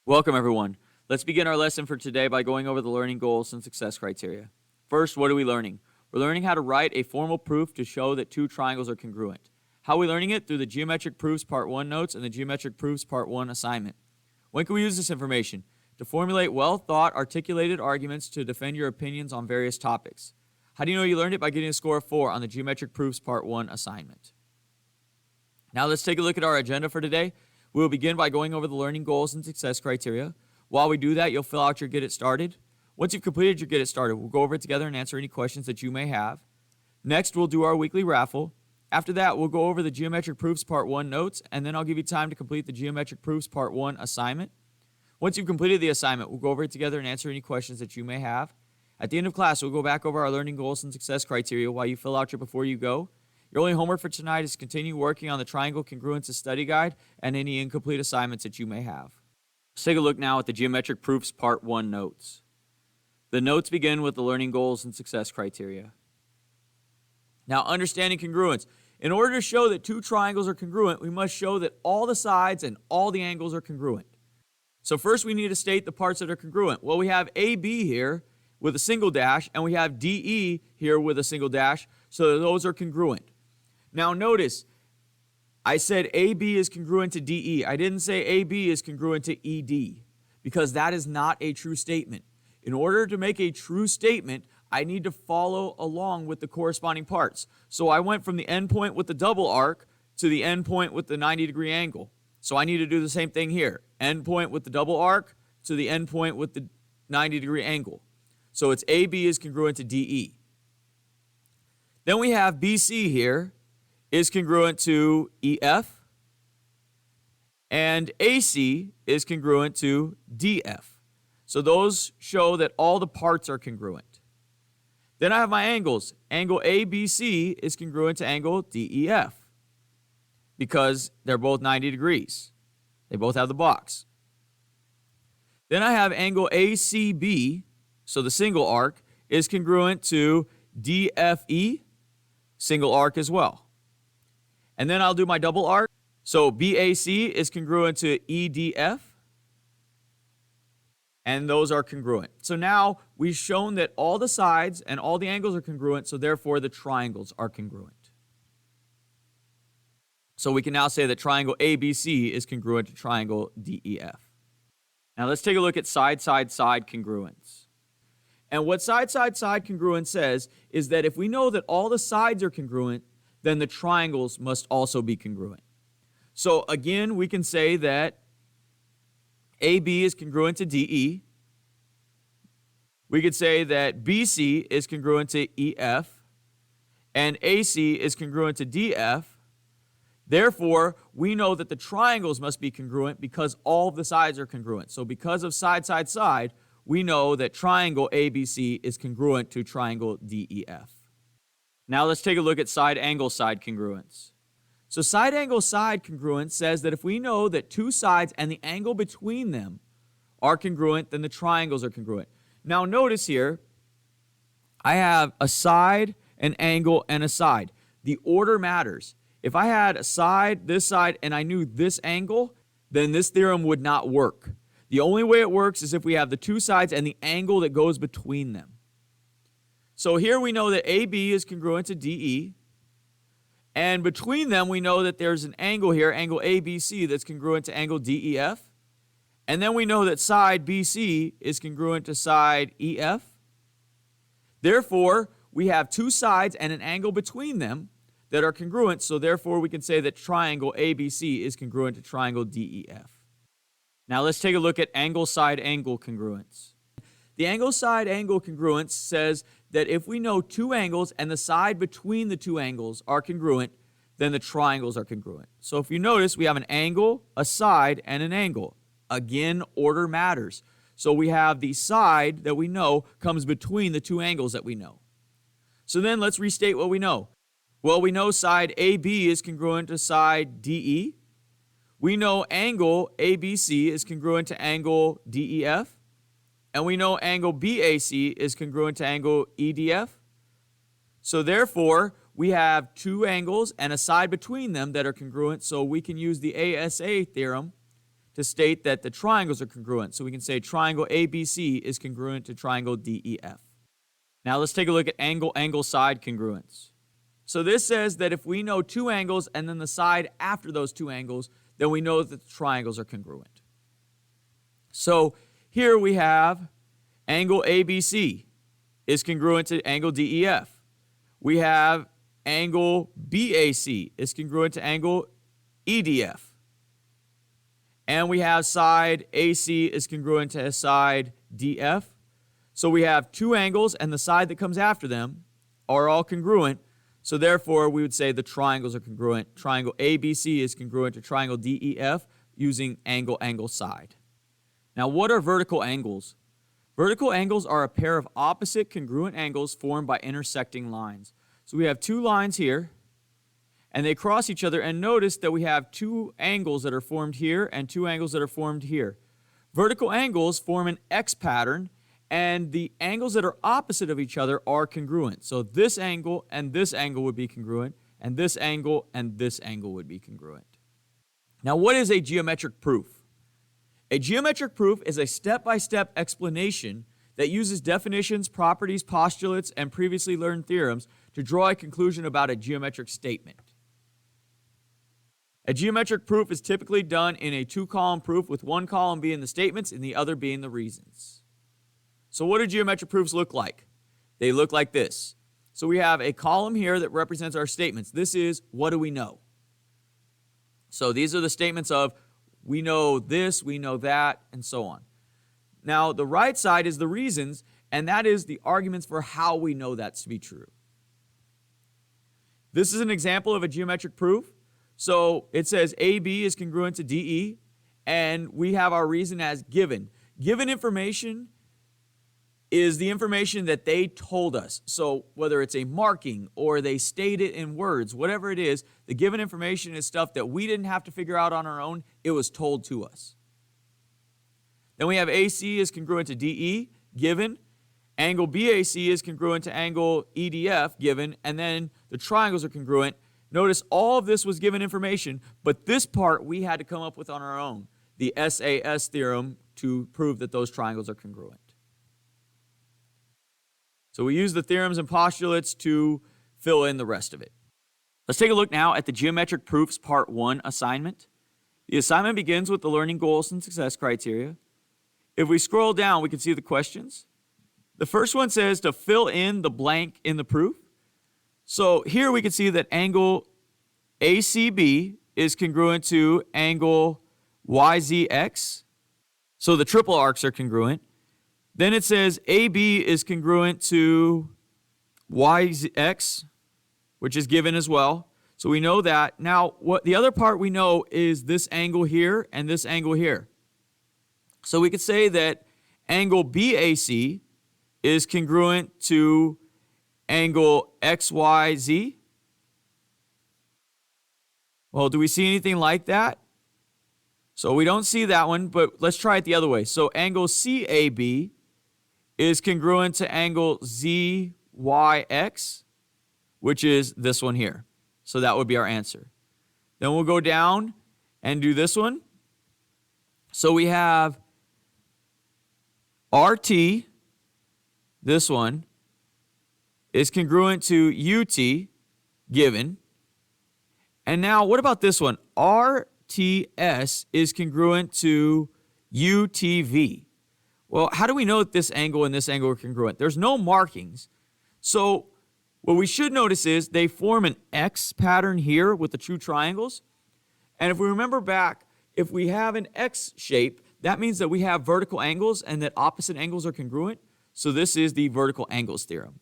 Welcome, everyone. Let's begin our lesson for today by going over the learning goals and success criteria. First, what are we learning? We're learning how to write a formal proof to show that two triangles are congruent. How are we learning it? Through the Geometric Proofs Part 1 notes and the Geometric Proofs Part 1 assignment. When can we use this information? To formulate well-thought, articulated arguments to defend your opinions on various topics. How do you know you learned it? By getting a score of 4 on the Geometric Proofs Part 1 assignment. Now let's take a look at our agenda for today. We will begin by going over the learning goals and success criteria. While we do that, you'll fill out your Get It Started. Once you've completed your Get It Started, we'll go over it together and answer any questions that you may have. Next, we'll do our weekly raffle. After that, we'll go over the Geometric Proofs Part 1 notes, and then I'll give you time to complete the Geometric Proofs Part 1 assignment. Once you've completed the assignment, we'll go over it together and answer any questions that you may have. At the end of class, we'll go back over our learning goals and success criteria while you fill out your Before You Go. Your only homework for tonight is to continue working on the Triangle Congruences Study Guide and any incomplete assignments that you may have. Let's take a look now at the Geometric Proofs Part 1 notes. The notes begin with the learning goals and success criteria. Now, understanding congruence. In order to show that two triangles are congruent, we must show that all the sides and all the angles are congruent. So first we need to state the parts that are congruent. Well, we have AB here with a single dash, and we have DE here with a single dash, so those are congruent. Now notice, I said AB is congruent to DE. I didn't say AB is congruent to ED, because that is not a true statement. In order to make a true statement, I need to follow along with the corresponding parts. So I went from the endpoint with the double arc to the endpoint with the 90-degree angle. So I need to do the same thing here. Endpoint with the double arc to the endpoint with the 90-degree angle. So it's AB is congruent to DE. Then we have BC here is congruent to EF, and AC is congruent to DF. So those show that all the parts are congruent. Then I have my angles. Angle ABC is congruent to angle DEF because they're both 90 degrees. They both have the box. Then I have angle ACB, so the single arc, is congruent to DFE, single arc as well. And then I'll do my double arc. So BAC is congruent to EDF, and those are congruent. So now we've shown that all the sides and all the angles are congruent, so therefore the triangles are congruent. So we can now say that triangle ABC is congruent to triangle DEF. Now let's take a look at side-side-side congruence. And what side-side-side congruence says is that if we know that all the sides are congruent, then the triangles must also be congruent. So again, we can say that AB is congruent to DE. We could say that BC is congruent to EF, and AC is congruent to DF. Therefore, we know that the triangles must be congruent because all of the sides are congruent. So because of side-side-side, we know that triangle ABC is congruent to triangle DEF. Now let's take a look at side-angle-side congruence. So side-angle-side congruence says that if we know that two sides and the angle between them are congruent, then the triangles are congruent. Now notice here, I have a side, an angle, and a side. The order matters. If I had a side, this side, and I knew this angle, then this theorem would not work. The only way it works is if we have the two sides and the angle that goes between them. So here we know that AB is congruent to DE, and between them we know that there's an angle here, angle ABC, that's congruent to angle DEF, and then we know that side BC is congruent to side EF. Therefore, we have two sides and an angle between them that are congruent, so therefore we can say that triangle ABC is congruent to triangle DEF. Now let's take a look at angle-side-angle congruence. The angle-side-angle congruence says that if we know two angles and the side between the two angles are congruent, then the triangles are congruent. So if you notice, we have an angle, a side, and an angle. Again, order matters. So we have the side that we know comes between the two angles that we know. So then let's restate what we know. Well, we know side AB is congruent to side DE. We know angle ABC is congruent to angle DEF. And we know angle BAC is congruent to angle EDF. So therefore, we have two angles and a side between them that are congruent, so we can use the ASA theorem to state that the triangles are congruent. So we can say triangle ABC is congruent to triangle DEF. Now let's take a look at angle side congruence. So this says that if we know two angles and then the side after those two angles, then we know that the triangles are congruent. So here we have angle ABC is congruent to angle DEF. We have angle BAC is congruent to angle EDF. And we have side AC is congruent to side DF. So we have two angles and the side that comes after them are all congruent. So therefore, we would say the triangles are congruent. Triangle ABC is congruent to triangle DEF using angle side. Now, what are vertical angles? Vertical angles are a pair of opposite congruent angles formed by intersecting lines. So we have two lines here, and they cross each other, and notice that we have two angles that are formed here and two angles that are formed here. Vertical angles form an X pattern, and the angles that are opposite of each other are congruent. So this angle and this angle would be congruent, and this angle and this angle would be congruent. Now, what is a geometric proof? A geometric proof is a step-by-step explanation that uses definitions, properties, postulates, and previously learned theorems to draw a conclusion about a geometric statement. A geometric proof is typically done in a two-column proof with one column being the statements and the other being the reasons. So what do geometric proofs look like? They look like this. So we have a column here that represents our statements. This is what do we know? So these are the statements of we know this, we know that, and so on. Now, the right side is the reasons, and that is the arguments for how we know that to be true. This is an example of a geometric proof. So it says AB is congruent to DE, and we have our reason as given. Given information is the information that they told us. So whether it's a marking or they state it in words, whatever it is, the given information is stuff that we didn't have to figure out on our own. It was told to us. Then we have AC is congruent to DE, given. Angle BAC is congruent to angle EDF, given. And then the triangles are congruent. Notice all of this was given information, but this part we had to come up with on our own, the SAS theorem, to prove that those triangles are congruent. So we use the theorems and postulates to fill in the rest of it. Let's take a look now at the Geometric Proofs Part 1 assignment. The assignment begins with the learning goals and success criteria. If we scroll down, we can see the questions. The first one says to fill in the blank in the proof. So here we can see that angle ACB is congruent to angle YZX. So the triple arcs are congruent. Then it says AB is congruent to YX, which is given as well. So we know that. Now, what the other part we know is this angle here and this angle here. So we could say that angle BAC is congruent to angle XYZ. Well, do we see anything like that? So we don't see that one, but let's try it the other way. So angle CAB is congruent to angle ZYX, which is this one here. So that would be our answer. Then we'll go down and do this one. So we have RT, this one, is congruent to UT, given. And now what about this one? RTS is congruent to UTV. Well, how do we know that this angle and this angle are congruent? There's no markings. So what we should notice is they form an X pattern here with the true triangles. And if we remember back, if we have an X shape, that means that we have vertical angles and that opposite angles are congruent. So this is the vertical angles theorem.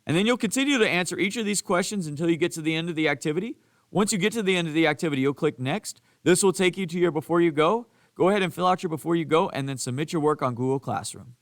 And then you'll continue to answer each of these questions until you get to the end of the activity. Once you get to the end of the activity, you'll click Next. This will take you to your Before You Go. Go ahead and fill out your Before You Go and then submit your work on Google Classroom.